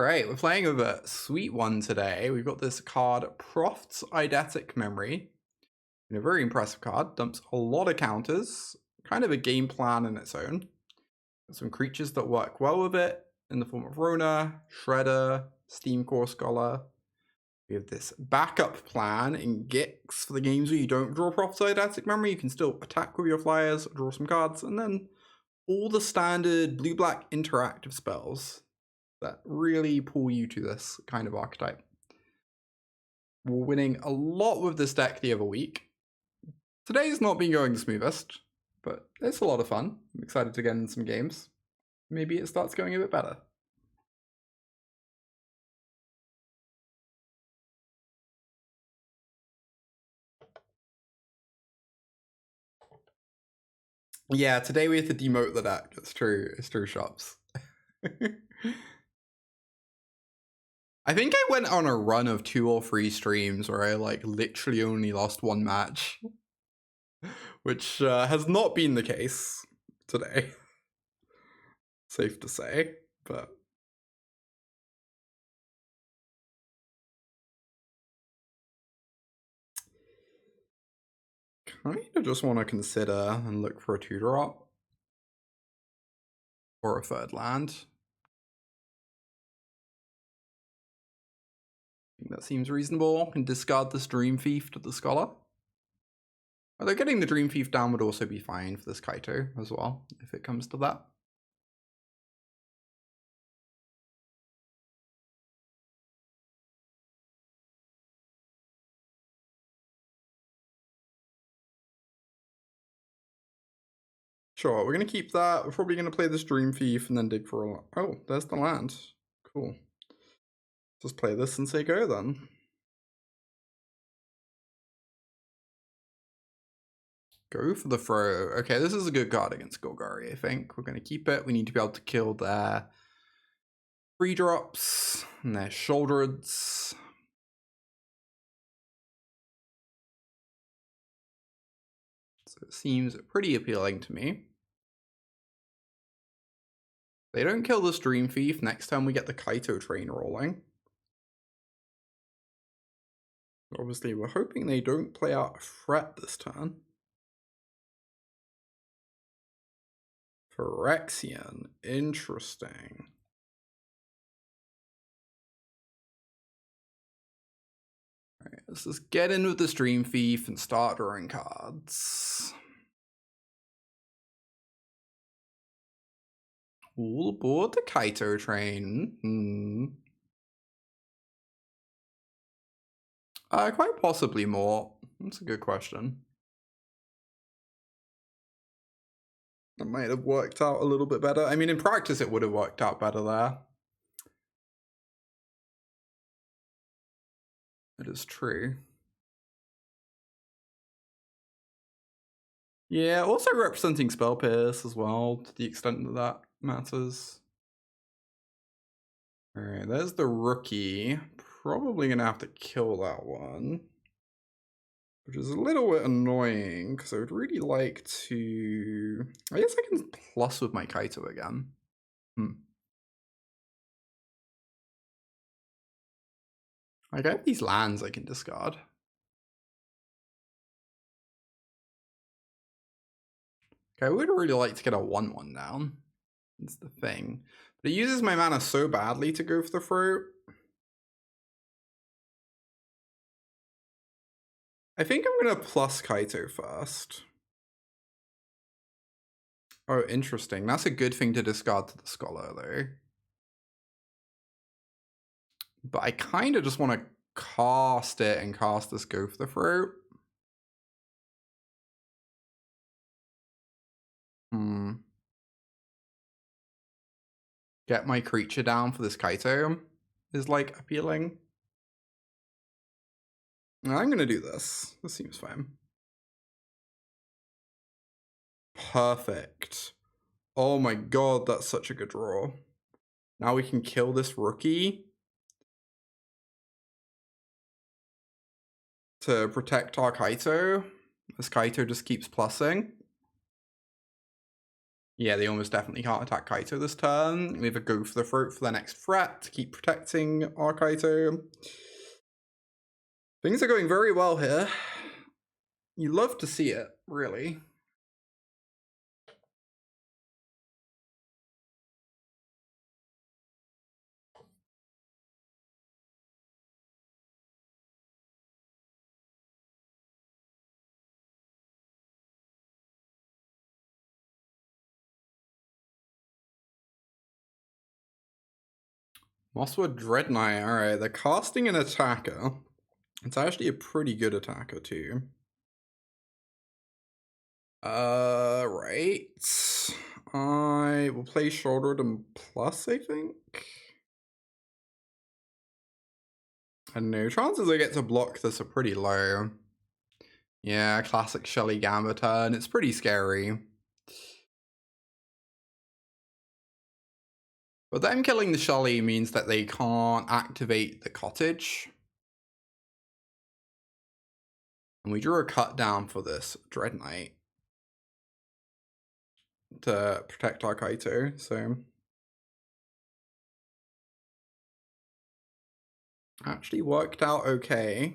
Right, we're playing with a sweet one today. We've got this card, Proft's Eidetic Memory. And a very impressive card. Dumps a lot of counters. Kind of a game plan in its own. Some creatures that work well with it in the form of Rona, Shredder, Steam Core Scholar. We have this backup plan in Gix for the games where you don't draw Proft's Eidetic Memory. You can still attack with your flyers, draw some cards, and then all the standard blue-black interactive spells that really pull you to this kind of archetype. We're winning a lot with this deck the other week. Today's not been going the smoothest, but it's a lot of fun. I'm excited to get in some games. Maybe it starts going a bit better. Yeah, today we have to demote the deck. It's true. It's true, shops. I think I went on a run of 2 or 3 streams where I literally only lost 1 match, which has not been the case today. Safe to say, but kind of just want to consider and look for a 2-drop or a 3rd land. I think that seems reasonable. And discard this Dream Thief to the Scholar. Although getting the Dream Thief down would also be fine for this Kaito as well, if it comes to that. Sure, we're going to keep that. We're probably going to play this Dream Thief and then dig for a... Oh, there's the land. Cool. Just play this and say go then. Go for the throw. Okay, this is a good card against Golgari, I think. We're going to keep it. We need to be able to kill their 3-drops and their Shouldereds. So it seems pretty appealing to me. They don't kill this Dream Thief. Next time we get the Kaito train rolling. Obviously, we're hoping they don't play out a threat this turn. Phyrexian. Interesting. Alright, let's just get in with the Dream Thief and start drawing cards. All aboard the Kaito train. Quite possibly more. That's a good question. That might have worked out a little bit better. I mean, in practice, it would have worked out better there. It is true. Yeah, also representing Spell Pierce as well, to the extent that that matters. Alright, there's the rookie. Probably gonna have to kill that one. Which is a little bit annoying, because I would really like to... I guess I can plus with my Kaito again. I got these lands I can discard. Okay, I would really like to get a 1/1 down. That's the thing. But it uses my mana so badly to go for the fruit. I think I'm going to plus Kaito first. Oh, interesting. That's a good thing to discard to the Scholar, though. But I kind of just want to cast it and cast this Go for the Fruit. Get my creature down for this Kaito is like appealing. I'm going to do this. This seems fine. Perfect. Oh my god, that's such a good draw. Now we can kill this rookie to protect our Kaito. This Kaito just keeps plussing. Yeah, they almost definitely can't attack Kaito this turn. We have a go for the throat for their next threat to keep protecting our Kaito. Things are going very well here. You love to see it, really. Mosswood Dread Knight. Alright, they're casting an attacker. It's actually a pretty good attacker, too. Right. I will play Shouldered and Plus, I think. I don't know. Chances I get to block this are pretty low. Yeah, classic Shelly Gamba turn. It's pretty scary. But them killing the Shelly means that they can't activate the cottage. And we drew a cut down for this Dread Knight to protect our Kaito, so actually worked out okay.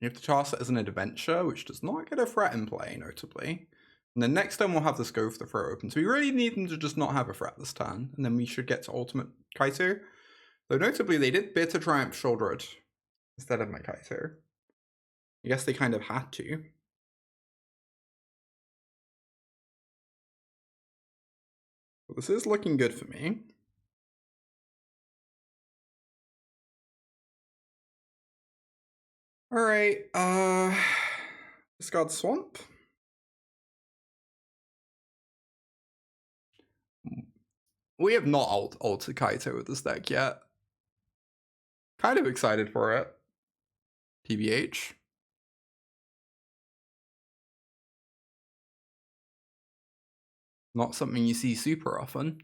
You have to cast it as an adventure, which does not get a threat in play, notably. And then next turn we'll have this go for the throw open. So we really need them to just not have a threat this turn, and then we should get to ultimate Kaito. Though notably they did Bitter Triumph Shouldered instead of my Kaito. I guess they kind of had to. But this is looking good for me. Alright, discard Swamp. We have not altered Kaito with this deck yet. Kind of excited for it. TBH. Not something you see super often.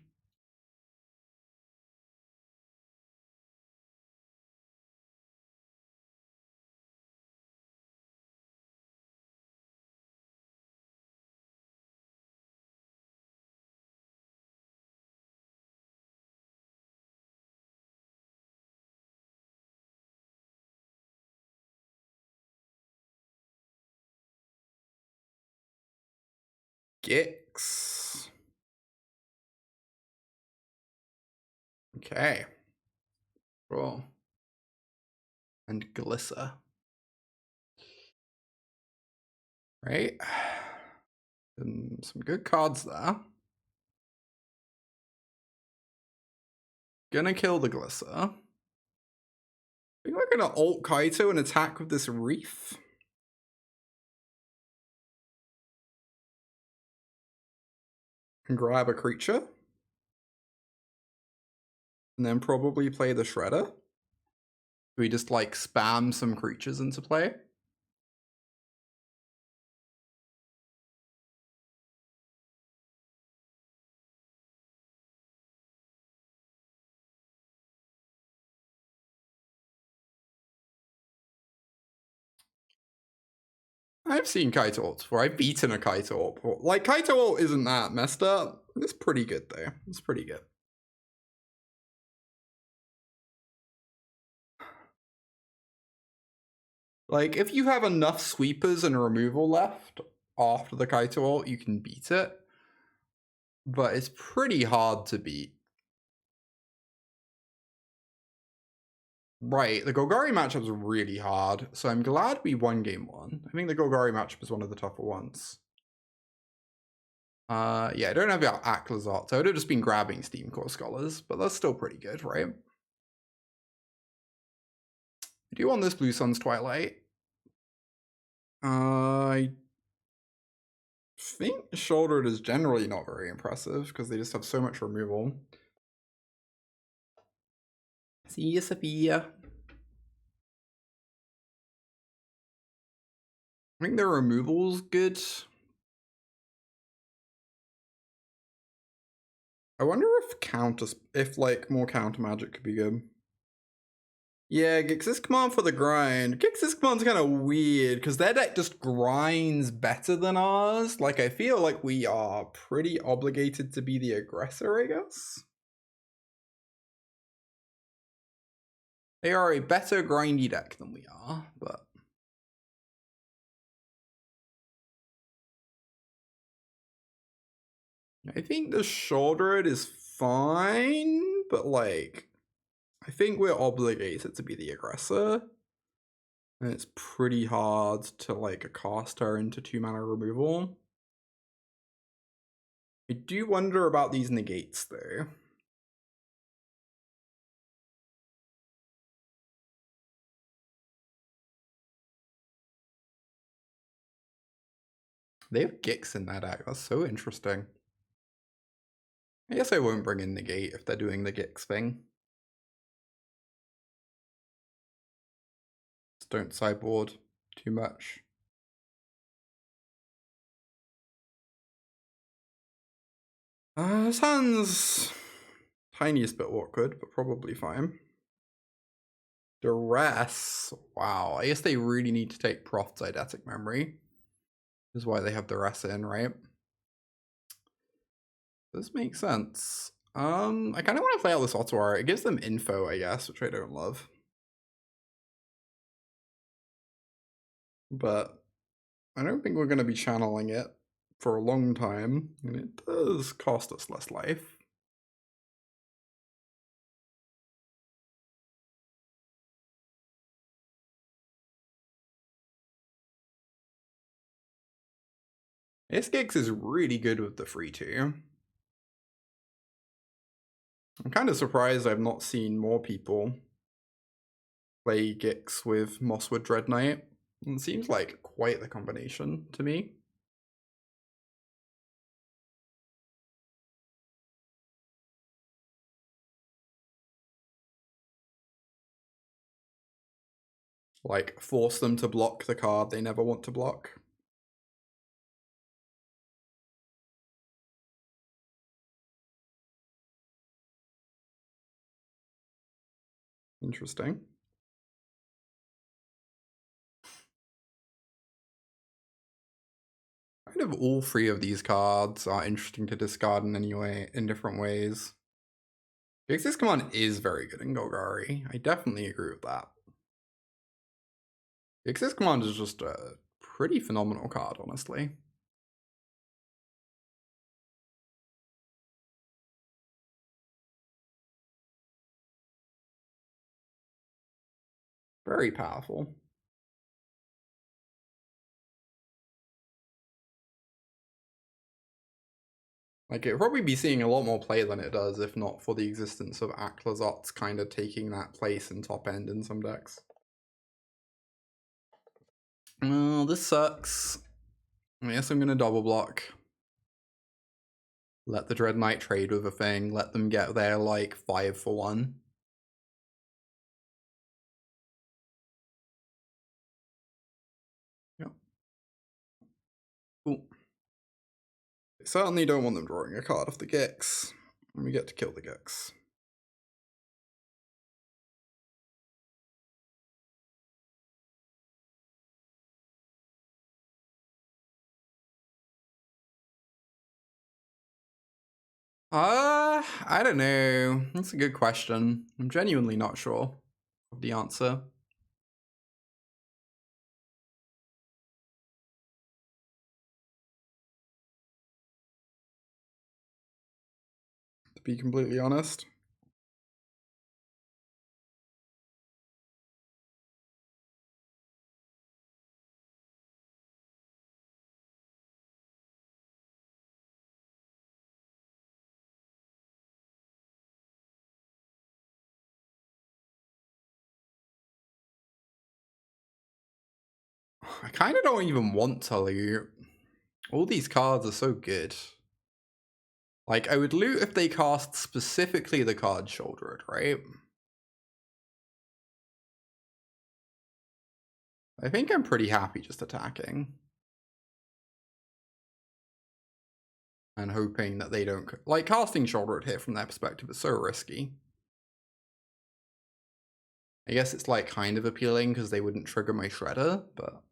Gix. Okay. Cool. And Glissa. Right? And some good cards there. Gonna kill the Glissa. I think we're gonna ult Kaito and attack with this Reef. And grab a creature. And then probably play the Shredder. We just like spam some creatures into play. I've seen Kaito ult before. I've beaten a Kaito ult before. Like, Kaito ult isn't that messed up. It's pretty good, though. It's pretty good. Like, if you have enough sweepers and removal left after the Kaito ult, you can beat it. But it's pretty hard to beat. Right, the Golgari matchup's really hard, so I'm glad we won game one. I think the Golgari matchup is one of the tougher ones. Yeah, I don't have Aklazot, so I would have just been grabbing Steam Core Scholars, but that's still pretty good, right? I do want this Blue Sun's Twilight. I think Shouldered is generally not very impressive, because they just have so much removal. See you, Sophia. I think their removal's good. I wonder if like more counter magic could be good. Yeah, Gix's command for the grind. Gix's command's kind of weird because their deck just grinds better than ours. Like, I feel like we are pretty obligated to be the aggressor, I guess. They are a better grindy deck than we are, but... I think the Shouldred is fine, but like... I think we're obligated to be the aggressor. And it's pretty hard to like cast her into 2-mana removal. I do wonder about these negates though. They have Gix in that deck. That's so interesting. I guess I won't bring in negate if they're doing the Gix thing. Just don't sideboard too much. This hand's tiniest bit awkward, but probably fine. Duress. Wow, I guess they really need to take Proft's Eidetic Memory. This is why they have Duress in, right? This makes sense. I kind of want to play out this Ottawa. It gives them info, I guess, which I don't love. But I don't think we're going to be channeling it for a long time, and it does cost us less life. Gix is really good with the free 2. I'm kind of surprised I've not seen more people play Gix with Mosswood Dread Knight. It seems like quite the combination to me. Like, force them to block the card they never want to block. Interesting. Kind of all 3 of these cards are interesting to discard in different ways. Gix's command is very good in Golgari. I definitely agree with that. Gix's command is just a pretty phenomenal card, honestly. Very powerful. Like, it'd probably be seeing a lot more play than it does if not for the existence of Aklazot's kind of taking that place in top end in some decks. Oh, this sucks. I guess I'm gonna double block. Let the Dread Knight trade with a thing. Let them get their, like, 5 for 1. Yep. Cool. I certainly don't want them drawing a card off the Gix. And we get to kill the Gix. I don't know. That's a good question. I'm genuinely not sure of the answer. To be completely honest. I kind of don't even want to loot. All these cards are so good. Like, I would loot if they cast specifically the card Shouldered, right? I think I'm pretty happy just attacking. And hoping that they don't... Like, casting Shouldered here from their perspective is so risky. I guess it's like kind of appealing because they wouldn't trigger my Shredder, but...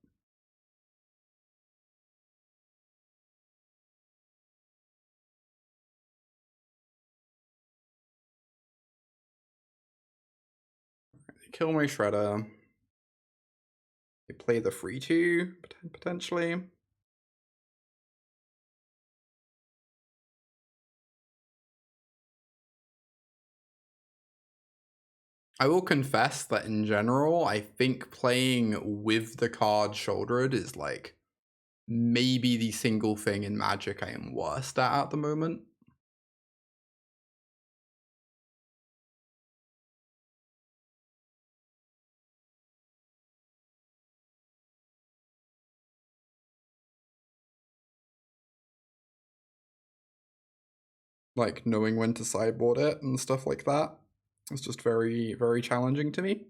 They kill my Shredder. They play the 3-2, potentially. I will confess that in general, I think playing with the card shouldered is like maybe the single thing in Magic I am worst at the moment. Like knowing when to sideboard it and stuff like that. It's just very, very challenging to me.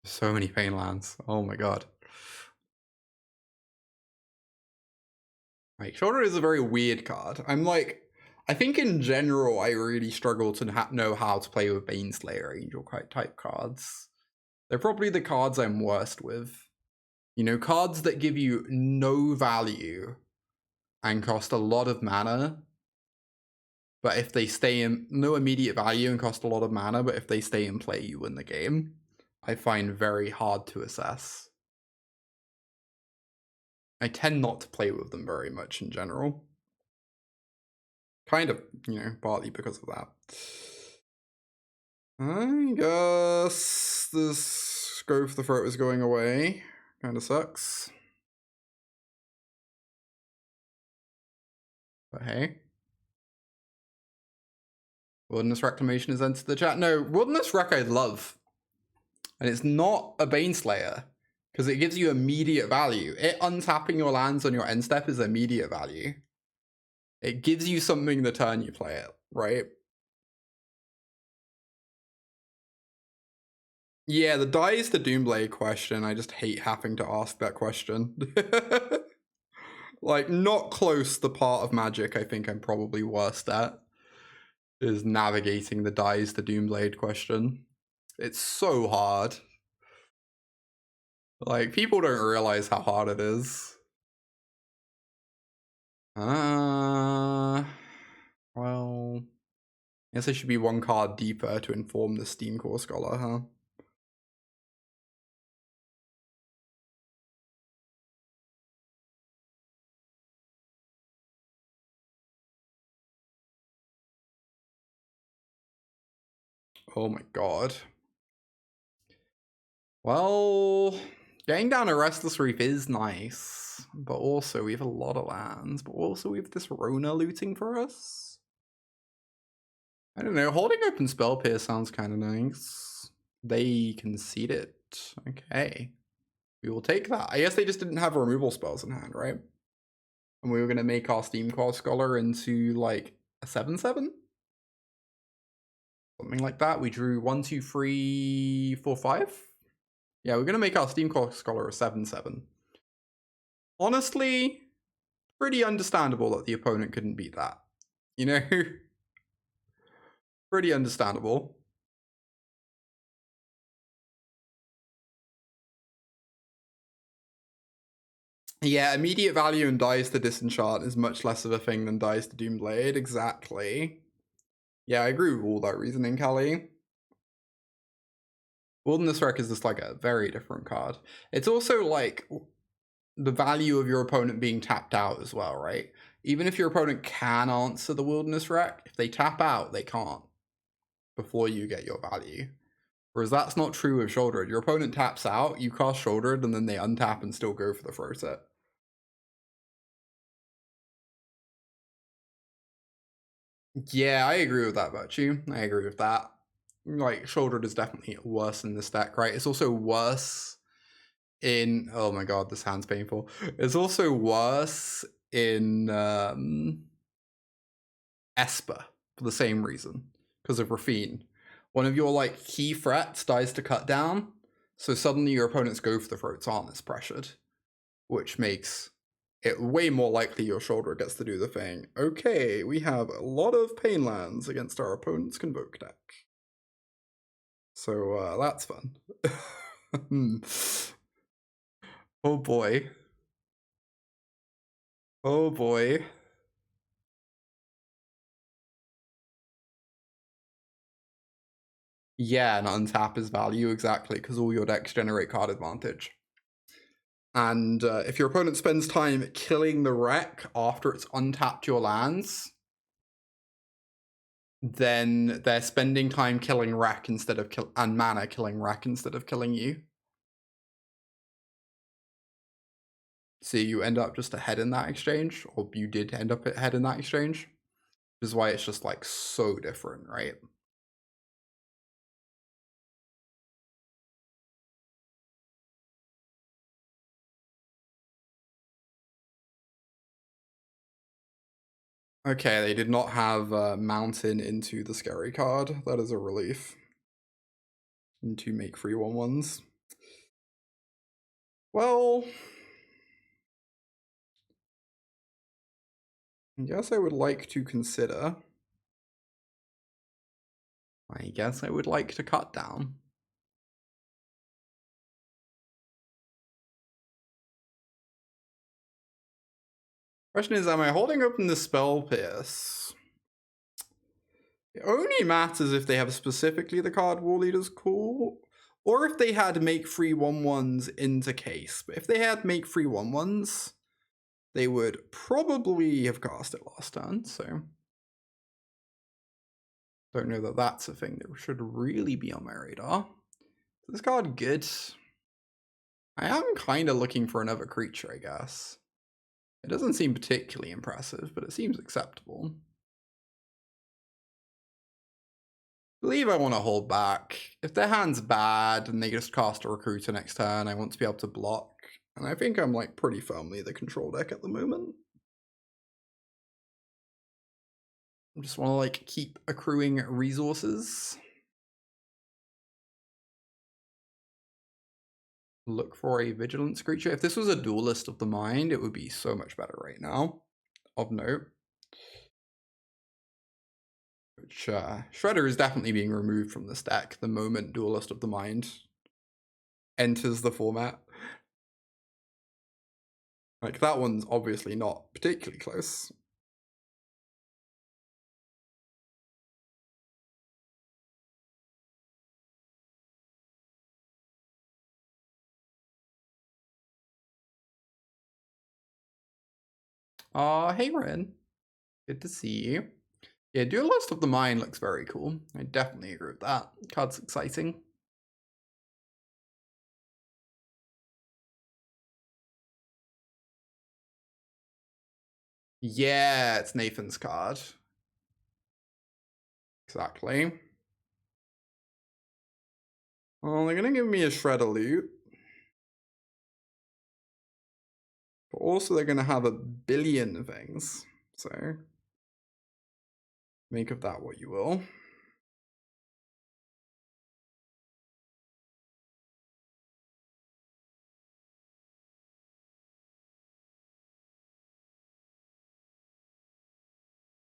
So many pain lands. Oh my god. Like, Shoulder is a very weird card. I think in general, I really struggle to know how to play with Baneslayer Angel type cards. They're probably the cards I'm worst with. You know, cards that give you no value and cost a lot of mana, but if they stay in, no immediate value and cost a lot of mana, but if they stay in play, you win the game. I find very hard to assess. I tend not to play with them very much in general. Kind of, you know, partly because of that. I guess this Go for the Throat is going away. Kind of sucks. But hey. Wilderness Reclamation has entered the chat. No, Wilderness Rec I love. And it's not a Baneslayer. Because it gives you immediate value. It untapping your lands on your end step is immediate value. It gives you something the turn you play it, right? Yeah, the Dies to Doomblade question, I just hate having to ask that question. Like, not close the part of Magic I think I'm probably worst at is navigating the Dies to Doomblade question. It's so hard. Like, people don't realize how hard it is. Well, I guess I should be one card deeper to inform the Steam Core Scholar, huh? Oh my god. Well, getting down a Restless Reef is nice, but also we have a lot of lands, but also we have this Rona looting for us. I don't know, holding open Spell Pierce sounds kind of nice. They concede it. Okay. We will take that. I guess they just didn't have removal spells in hand, right? And we were going to make our Steam Core Scholar into like a 7/7? Something like that. We drew 1, 2, 3, 4, 5. Yeah, we're going to make our Steam Core Scholar a 7/7. Honestly, pretty understandable that the opponent couldn't beat that. You know? Pretty understandable. Yeah, immediate value and Dies to Disenchant is much less of a thing than Dies to Doomblade. Exactly. Yeah, I agree with all that reasoning, Callie. Wilderness Wreck is just like a very different card. It's also like the value of your opponent being tapped out as well, right? Even if your opponent can answer the Wilderness Wreck, if they tap out, they can't before you get your value. Whereas that's not true with Shouldered. Your opponent taps out, you cast Shouldered, and then they untap and still go for the throw set. Yeah, I agree with that virtue. I agree with that. Like, Shouldered is definitely worse in this deck, right? It's also worse in... Oh my god, this hand's painful. It's also worse in Esper for the same reason. Because of Rafine. One of your, like, key threats dies to cut down, so suddenly your opponents go for the throats aren't as pressured. Which makes It way more likely your shoulder gets to do the thing. Okay, we have a lot of pain lands against our opponent's Convoke deck. So that's fun. Oh boy. Oh boy. Yeah, and untap his value, exactly, because all your decks generate card advantage. And if your opponent spends time killing the wreck after it's untapped your lands, then they're spending time killing wreck instead of and mana killing wreck instead of killing you. So you end up just ahead in that exchange, or you did end up ahead in that exchange, which is why it's just like so different, right? Okay, they did not have Mountain into the scary card. That is a relief. Into make free 1/1s. Well, I guess I would like to consider. I guess I would like to cut down. Question is, am I holding open the Spell Pierce? It only matters if they have specifically the card War Leader's Call, or if they had make free 1/1s into case. But if they had make free 1/1s, they would probably have cast it last turn, so don't know that that's a thing that should really be on my radar. Is this card good? I am kind of looking for another creature, I guess. It doesn't seem particularly impressive, but it seems acceptable. I believe I want to hold back. If their hand's bad and they just cast a Recruiter next turn, I want to be able to block. And I think I'm like pretty firmly the control deck at the moment. I just want to like keep accruing resources. Look for a Vigilance creature. If this was a Duelist of the Mind, it would be so much better right now. Of note. Which, Shredder is definitely being removed from this deck the moment Duelist of the Mind enters the format. Like, that one's obviously not particularly close. Hey Ren. Good to see you. Yeah, Duelist of the Mind looks very cool. I definitely agree with that. Card's exciting. Yeah, it's Nathan's card. Exactly. Well, they're gonna give me a Shredder loot. But also they're gonna have a billion things. So make of that what you will.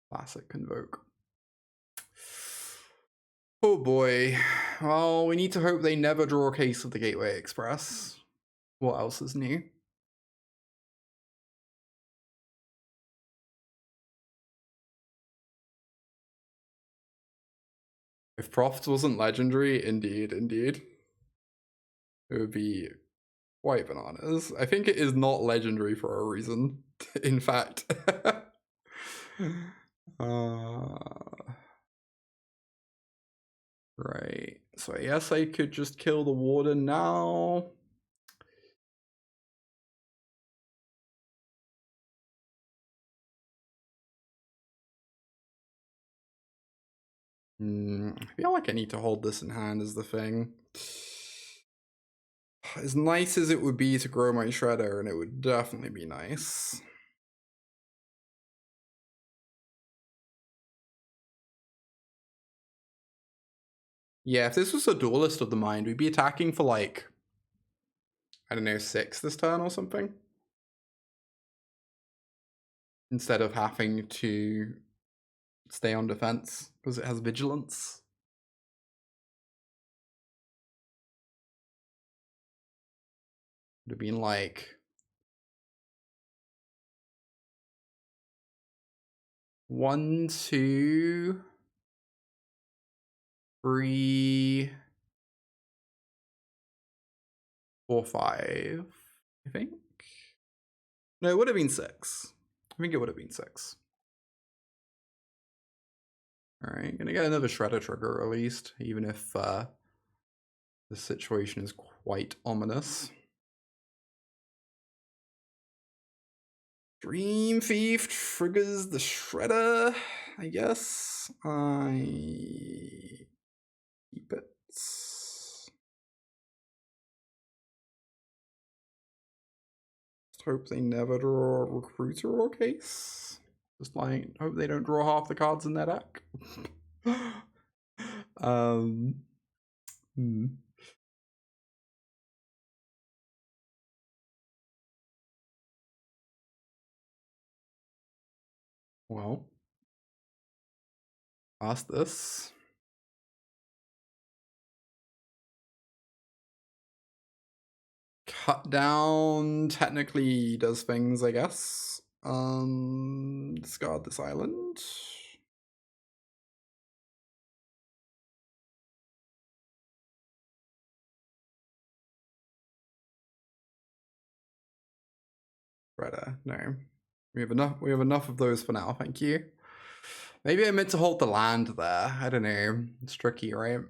Classic Convoke. Oh boy. Well, we need to hope they never draw a case of the Gateway Express. What else is new? If Proft wasn't legendary, indeed. It would be quite bananas. I think it is not legendary for a reason, in fact. Right. So I guess I could just kill the Warden now. I feel like I need to hold this in hand is the thing. As nice as it would be to grow my Shredder, and it would definitely be nice. Yeah, if this was a Duelist of the Mind, we'd be attacking for like, I don't know, 6 this turn or something. instead of having to stay on defense because it has vigilance. Would have been like 1, 2, 3, 4, 5, I think. No, it would have been 6. I think it would have been 6. Alright, gonna get another Shredder trigger at least, even if the situation is quite ominous. Dream Thief triggers the Shredder, I guess. I keep it. Just hope they never draw a Recruiter or Case. Just like, hope they don't draw half the cards in their deck. Well, past this. Cut down technically does things, I guess. Discard this island. Redder, no. We have enough of those for now, thank you. Maybe I meant to hold the land there. I don't know. It's tricky, right?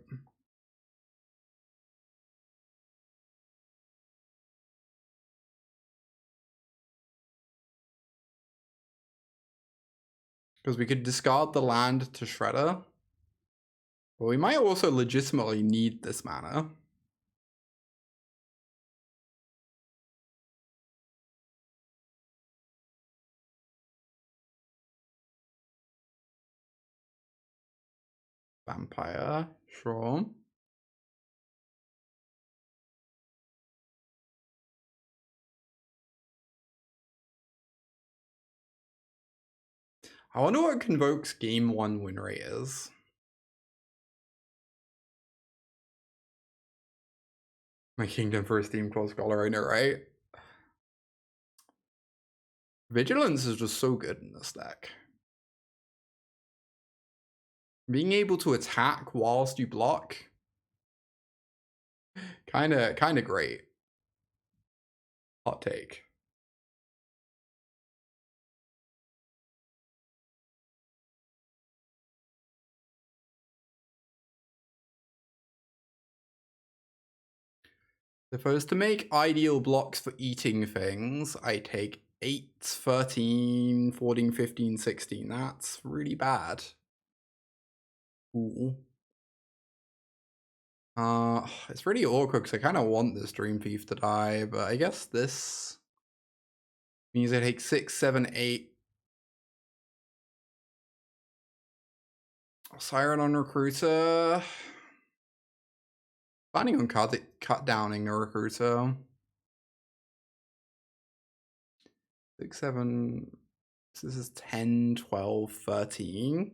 Because we could discard the land to Shredder. But we might also legitimately need this mana. Vampire, sure. I wonder what Convoke's game 1 win rate is. My Kingdom for a Steam Core Scholar, I know, right? Vigilance is just so good in this deck. Being able to attack whilst you block, kinda great. Hot take. If I was to make ideal blocks for eating things, I take 8, 13, 14, 15, 16. That's really bad. Ooh. It's really awkward because I kind of want this Dream Thief to die, but I guess this means I take 6, 7, 8. Siren on Recruiter. Planning on cut downing a Recruiter. 6, 7. So this is 10, 12, 13.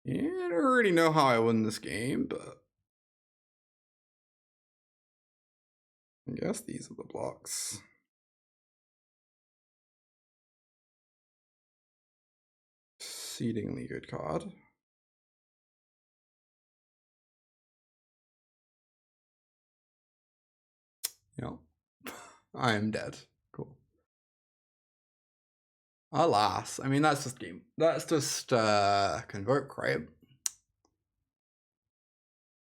Yeah, I don't really know how I win this game, but I guess these are the blocks. Exceedingly good card. Yep. I am dead. Cool. Alas, I mean that's just Convoke, right?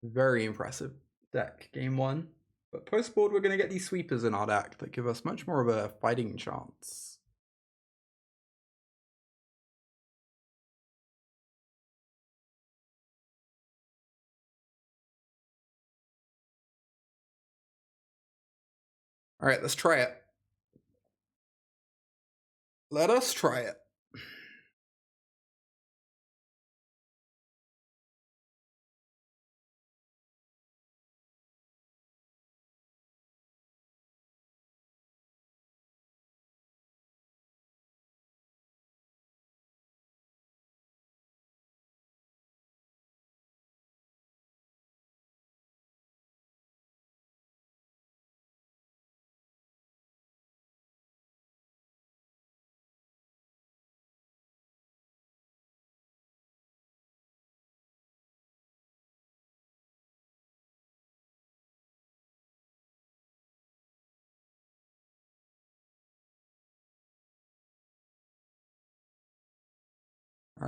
Very impressive deck, game 1. But post board we're gonna get these sweepers in our deck that give us much more of a fighting chance. Alright, let's try it. Let us try it.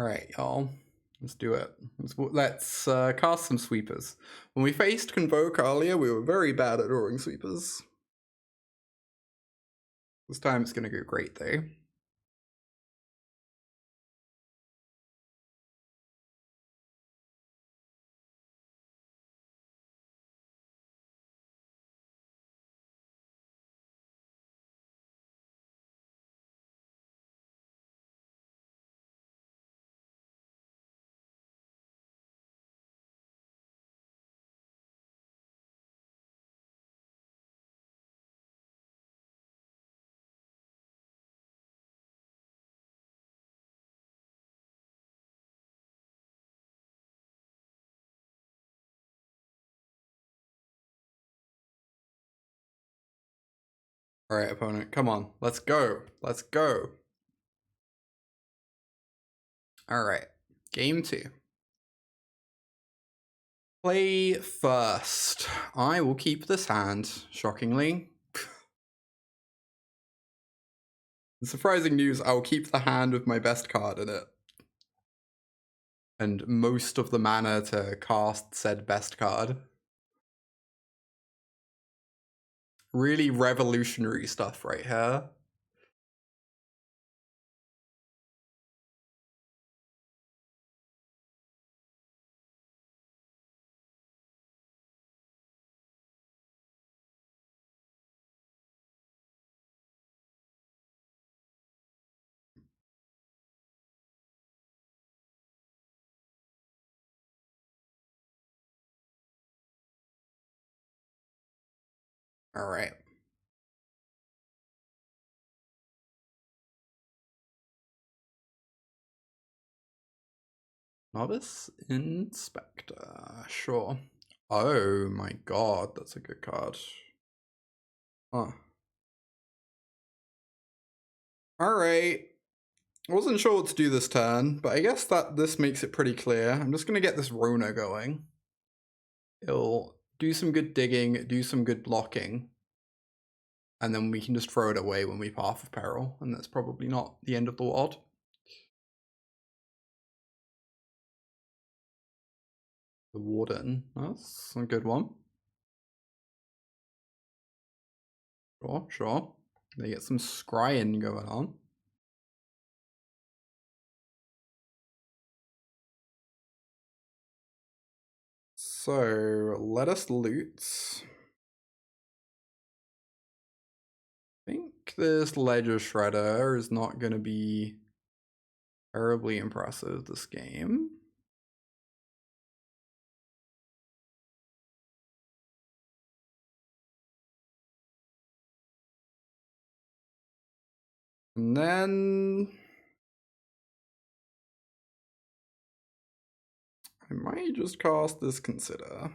Alright, y'all. Let's do it. Let's cast some sweepers. When we faced Convoke earlier, we were very bad at drawing sweepers. This time it's going to go great, though. Alright, opponent, come on. Let's go. Let's go. Alright, game 2. Play first. I will keep this hand, shockingly. Surprising news, I'll keep the hand with my best card in it. And most of the mana to cast said best card. Really revolutionary stuff right here. Alright. Novice Inspector, sure. Oh my god, that's a good card. Huh. Alright. I wasn't sure what to do this turn, but I guess that this makes it pretty clear. I'm just gonna get this Rona going. It'll do some good digging, do some good blocking. And then we can just throw it away when we Path of Peril, and that's probably not the end of the world. The Warden, that's a good one. Sure, sure. They get some scrying going on. So let us loot. I think this Ledger Shredder is not going to be terribly impressive this game. And then I might just cast this Consider.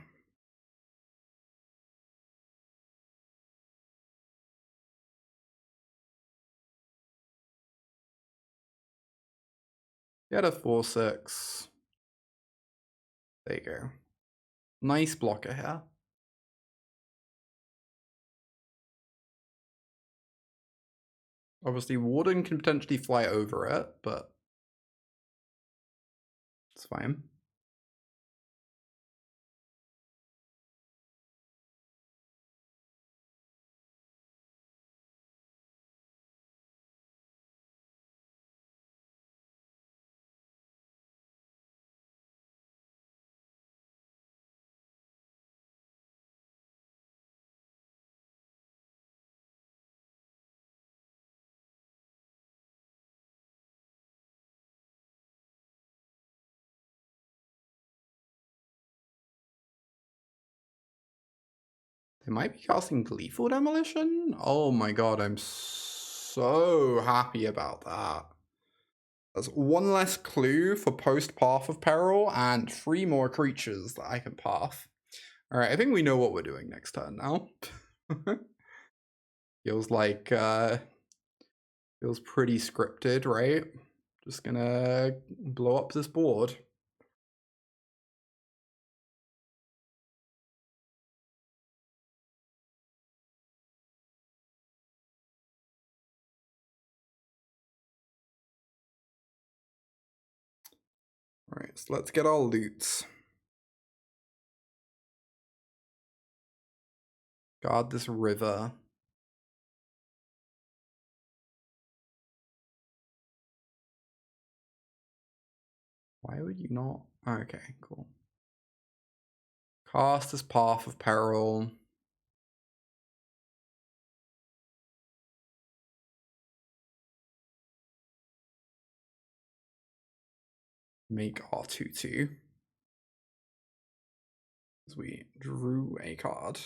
Get a 4/6. There you go. Nice blocker here. Obviously, Warden can potentially fly over it, but it's fine. They might be casting Gleeful Demolition? Oh my god, I'm so happy about that. That's one less clue for post Path of Peril and 3 more creatures that I can path. Alright, I think we know what we're doing next turn now. Feels like, feels pretty scripted, right? Just gonna blow up this board. Right, so let's get our loots. Guard this river. Why would you not? Okay, cool. Cast this Path of Peril. Make our 2/2. As we drew a card.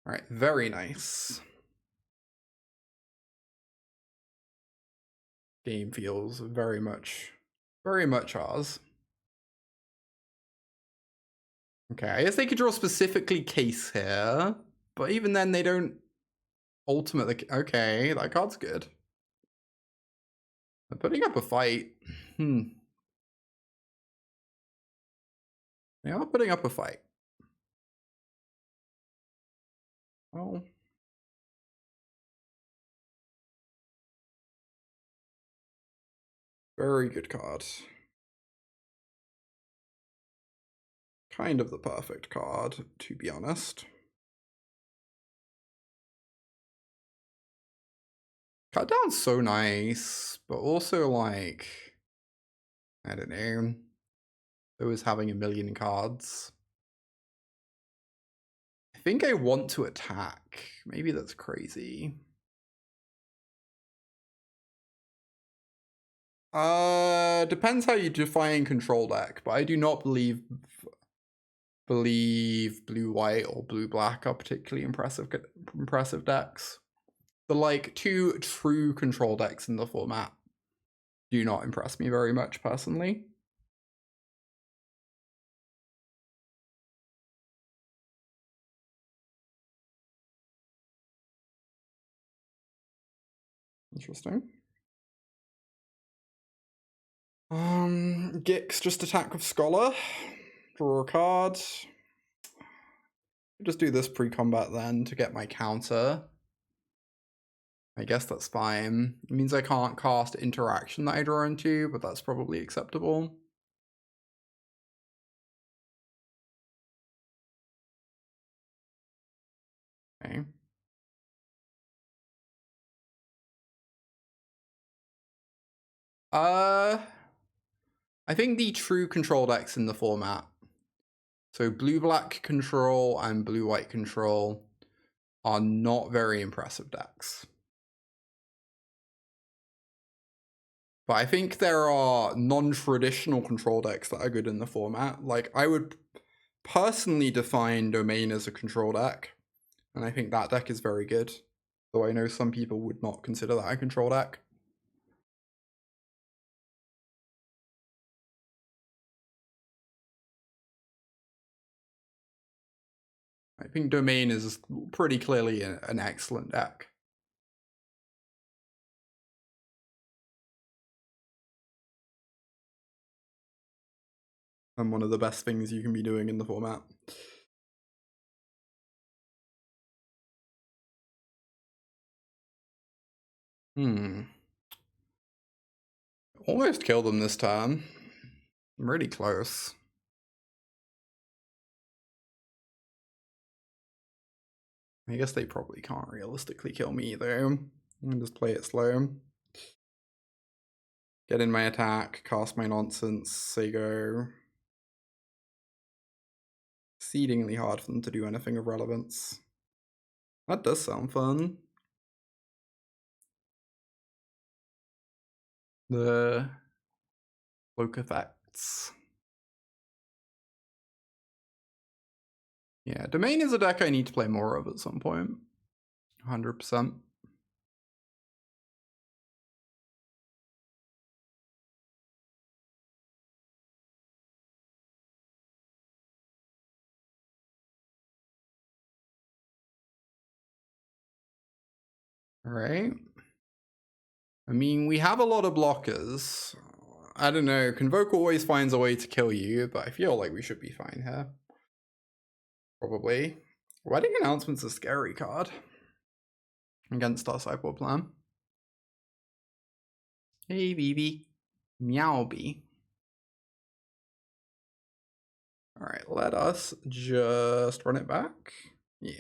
Alright, very nice. Game feels very much ours. Okay, I guess they could draw specifically Case here, but even then they don't ultimately. Okay, that card's good. They're putting up a fight. They are putting up a fight. Oh. Very good card. Kind of the perfect card, to be honest. Cut down's so nice, but also like, I don't know. It was having a million cards. I think I want to attack. Maybe that's crazy. Depends how you define control deck, but I do not believe blue-white or blue-black are particularly impressive decks. The like 2 true control decks in the format do not impress me very much personally. Interesting. Gix just attack with Scholar. Draw a card. Just do this pre-combat then to get my counter. I guess that's fine. It means I can't cast interaction that I draw into, but that's probably acceptable. Okay. I think the true control decks in the format, so blue-black control and blue-white control, are not very impressive decks. But I think there are non-traditional control decks that are good in the format. Like, I would personally define Domain as a control deck, and I think that deck is very good. Though I know some people would not consider that a control deck. I think Domain is pretty clearly an excellent deck. And one of the best things you can be doing in the format. Almost killed them this time. I'm really close. I guess they probably can't realistically kill me though. I'm gonna just play it slow. Get in my attack, cast my nonsense, say go. Exceedingly hard for them to do anything of relevance. That does sound fun. The cloak effects. Yeah, Domain is a deck I need to play more of at some point. 100%. All right. I mean, we have a lot of blockers. I don't know. Convoke always finds a way to kill you, but I feel like we should be fine here. Probably. Wedding Announcement's a scary card against our sideboard plan. Hey, BB. Meowby. Alright, let us just run it back. Yeah.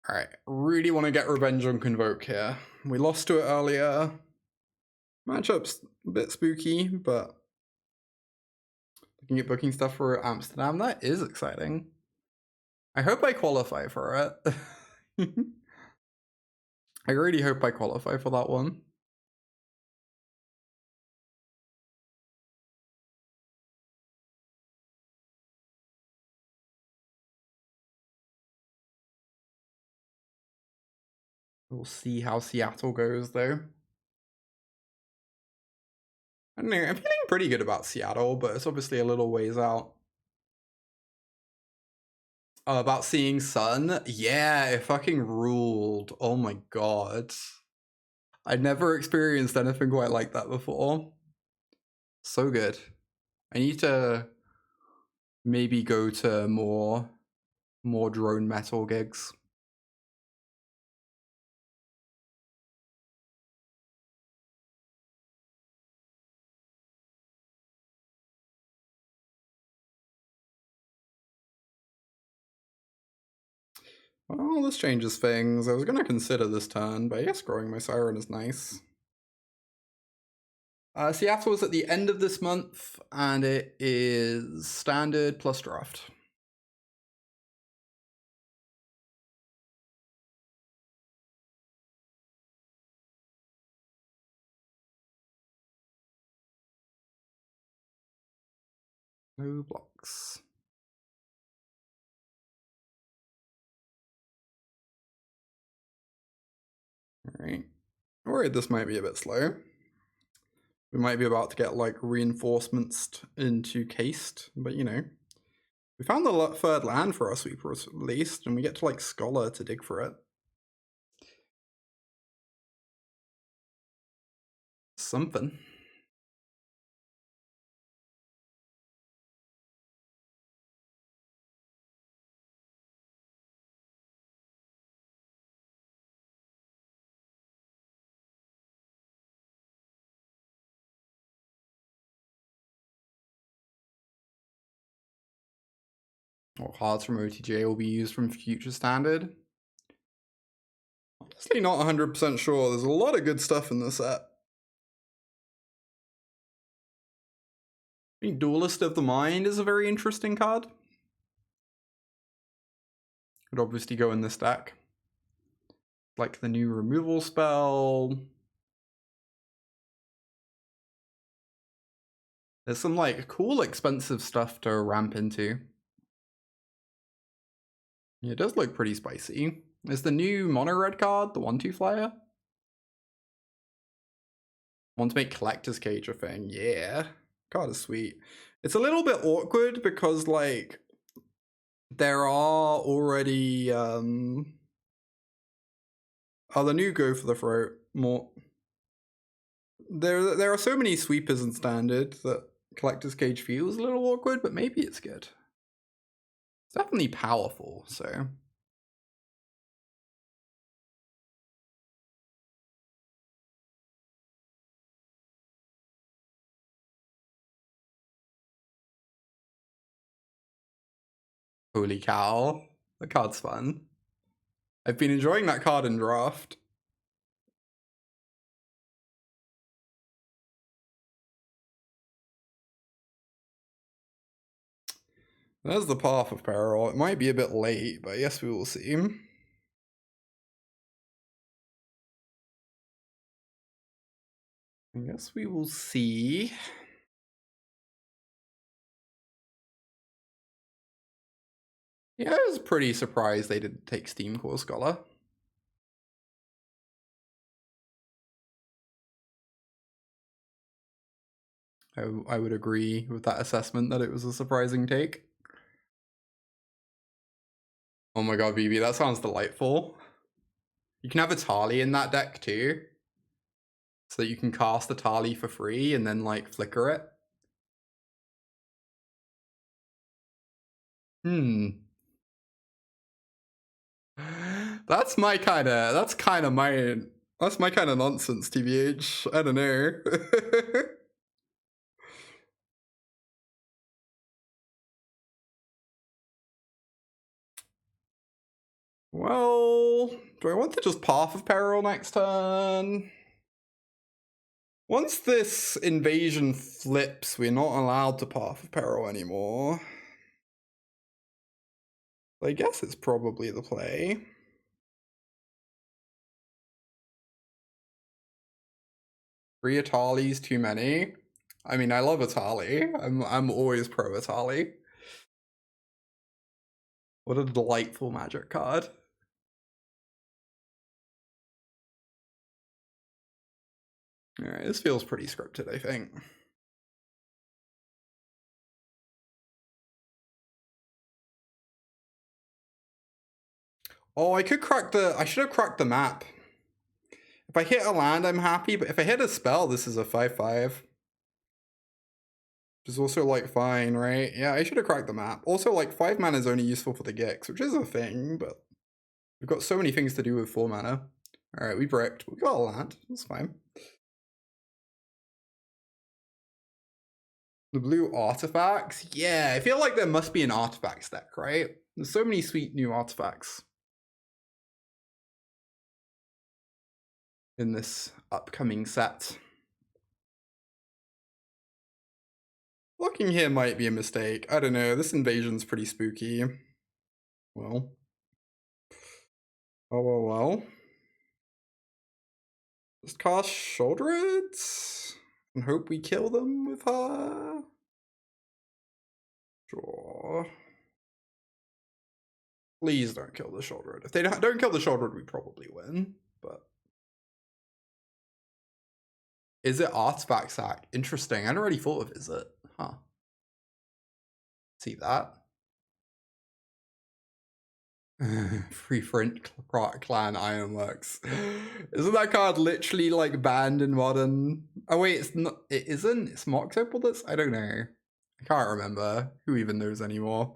Alright, really want to get revenge on Convoke here. We lost to it earlier. Matchup's a bit spooky, but looking at booking stuff for Amsterdam, that is exciting. I hope I qualify for it. I really hope I qualify for that one. We'll see how Seattle goes, though. I don't know, I'm feeling pretty good about Seattle, but it's obviously a little ways out. Oh, about seeing sun? Yeah, it fucking ruled. Oh my god. I'd never experienced anything quite like that before. So good. I need to maybe go to more drone metal gigs. Well, this changes things. I was going to consider this turn, but I guess growing my Siren is nice. Seattle is at the end of this month, and it is standard plus draft. No blocks. Alright. I'm worried this might be a bit slow. We might be about to get like reinforcements into Cased, but you know. We found the third land for our sweepers at least, and we get to like Scholar to dig for it. Something. Or cards from OTJ will be used from future standard. Honestly, not 100% sure. There's a lot of good stuff in this set. I think Duelist of the Mind is a very interesting card. Could obviously go in this deck. Like the new removal spell. There's some like cool expensive stuff to ramp into. Yeah, it does look pretty spicy. Is the new mono red card the 1/2 flyer? Want to make Collector's Cage a thing? Yeah. Card is sweet. It's a little bit awkward because like there are already the new Go for the Throat more. There are so many sweepers in standard that Collector's Cage feels a little awkward, but maybe it's good. It's definitely powerful, so. Holy cow. The card's fun. I've been enjoying that card in draft. There's the Path of Peril. It might be a bit late, but yes, we will see. I guess we will see. Yeah, I was pretty surprised they didn't take Steam Core Scholar. I would agree with that assessment that it was a surprising take. Oh my god, BB, that sounds delightful. You can have a Tali in that deck too. So that you can cast a Tali for free and then like flicker it. That's my kind of. That's my kind of nonsense, TBH. I don't know. Well, do I want to just Path of Peril next turn? Once this invasion flips, we're not allowed to Path of Peril anymore. I guess it's probably the play. 3 Atalis, too many. I mean, I love Atali. I'm always pro Atali. What a delightful Magic card. Alright, this feels pretty scripted, I think. Oh, I should have cracked the map. If I hit a land, I'm happy, but if I hit a spell, this is a 5/5. Which is also, like, fine, right? Yeah, I should have cracked the map. Also, like, 5 mana is only useful for the Gix, which is a thing, but we've got so many things to do with 4 mana. Alright, we bricked. We got a land. That's fine. The blue artifacts? Yeah, I feel like there must be an artifacts deck, right? There's so many sweet new artifacts in this upcoming set. Looking here might be a mistake. I don't know. This invasion's pretty spooky. Well. Well. Just cast Sholdred and hope we kill them with her. Sure. Please don't kill the Sholdred. If they don't kill the Sholdred, we probably win. But is it Artifact Sack? Interesting. I hadn't already thought of is it? Huh. See that? Free Front Clan Ironworks. Isn't that card literally like banned in Modern? Oh wait, it's not. It isn't. It's Mox Opal this. I don't know. I can't remember. Who even knows anymore?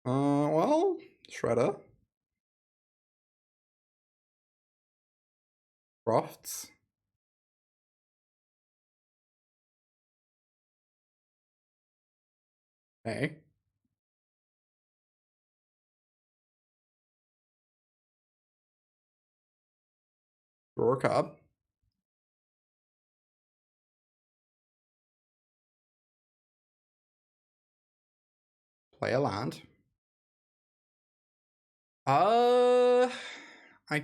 Well, Shredder. Profts. Okay. Draw a card. Play a land. I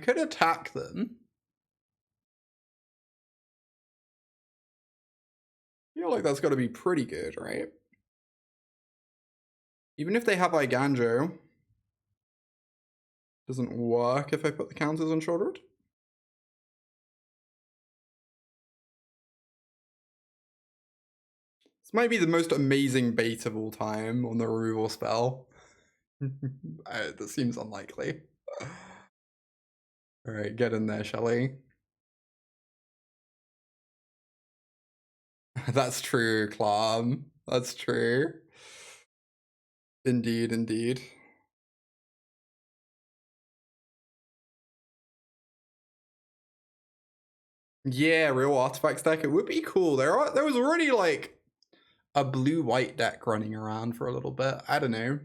could attack them. I feel like that's got to be pretty good, right? Even if they have Iganjo, doesn't work if I put the counters on Sholdred. This might be the most amazing bait of all time on the removal spell. That seems unlikely. Alright, get in there, Shelly. That's true, Clam. That's true. Indeed, indeed. Yeah, real artifacts deck. It would be cool. There was already like a blue-white deck running around for a little bit. I don't know.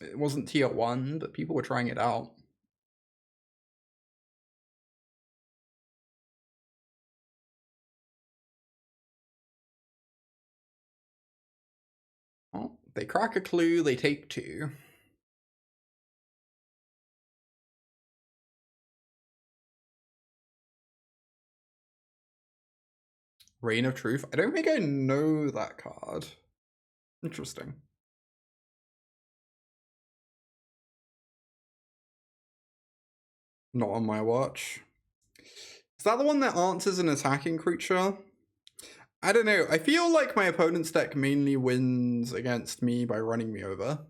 It wasn't tier 1, but people were trying it out. Well, they crack a clue, they take 2. Reign of Truth. I don't think I know that card. Interesting. Not on my watch. Is that the one that answers an attacking creature? I don't know. I feel like my opponent's deck mainly wins against me by running me over.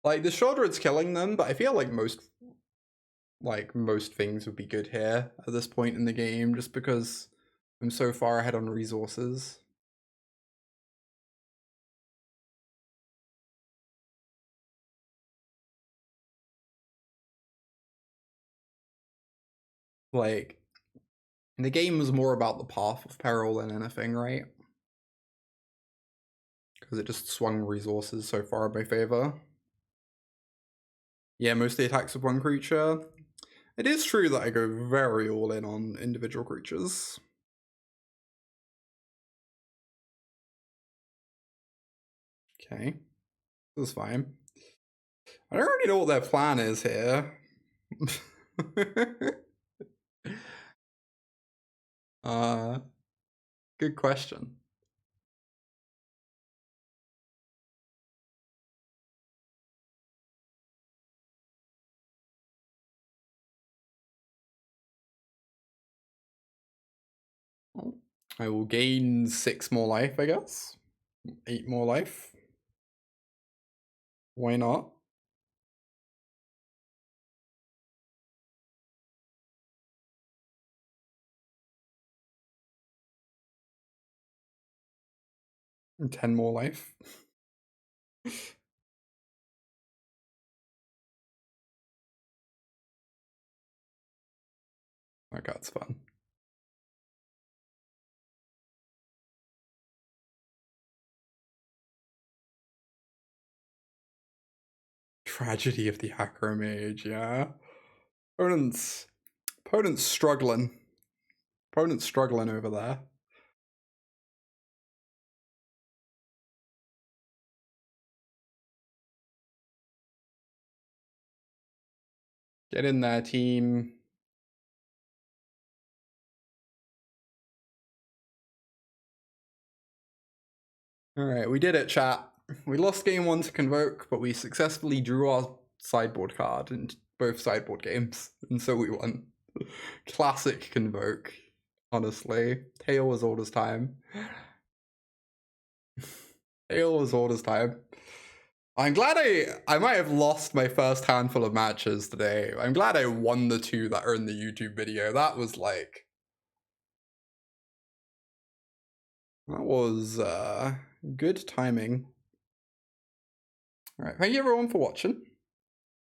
Like, the Sholdred's killing them, but I feel like most like most things would be good here at this point in the game, just because I'm so far ahead on resources. Like, the game was more about the path of peril than anything, right? Because it just swung resources so far in my favor. Yeah, most of the attacks of one creature. It is true that I go very all in on individual creatures. Okay, this is fine. I don't really know what their plan is here. Good question. I will gain 6 more life, I guess. 8 more life. Why not? And 10 more life. Okay, that's fun. Tragedy of the Acro Mage, yeah. Opponent's struggling. Opponent's struggling over there. Get in there, team. Alright, we did it, chat. We lost game 1 to Convoke, but we successfully drew our sideboard card in both sideboard games, and so we won. Classic Convoke, honestly. Tale was old as time. Tale was old as time. I'm glad I might have lost my first handful of matches today. I'm glad I won the 2 that are in the YouTube video. That was good timing. Alright, thank you everyone for watching.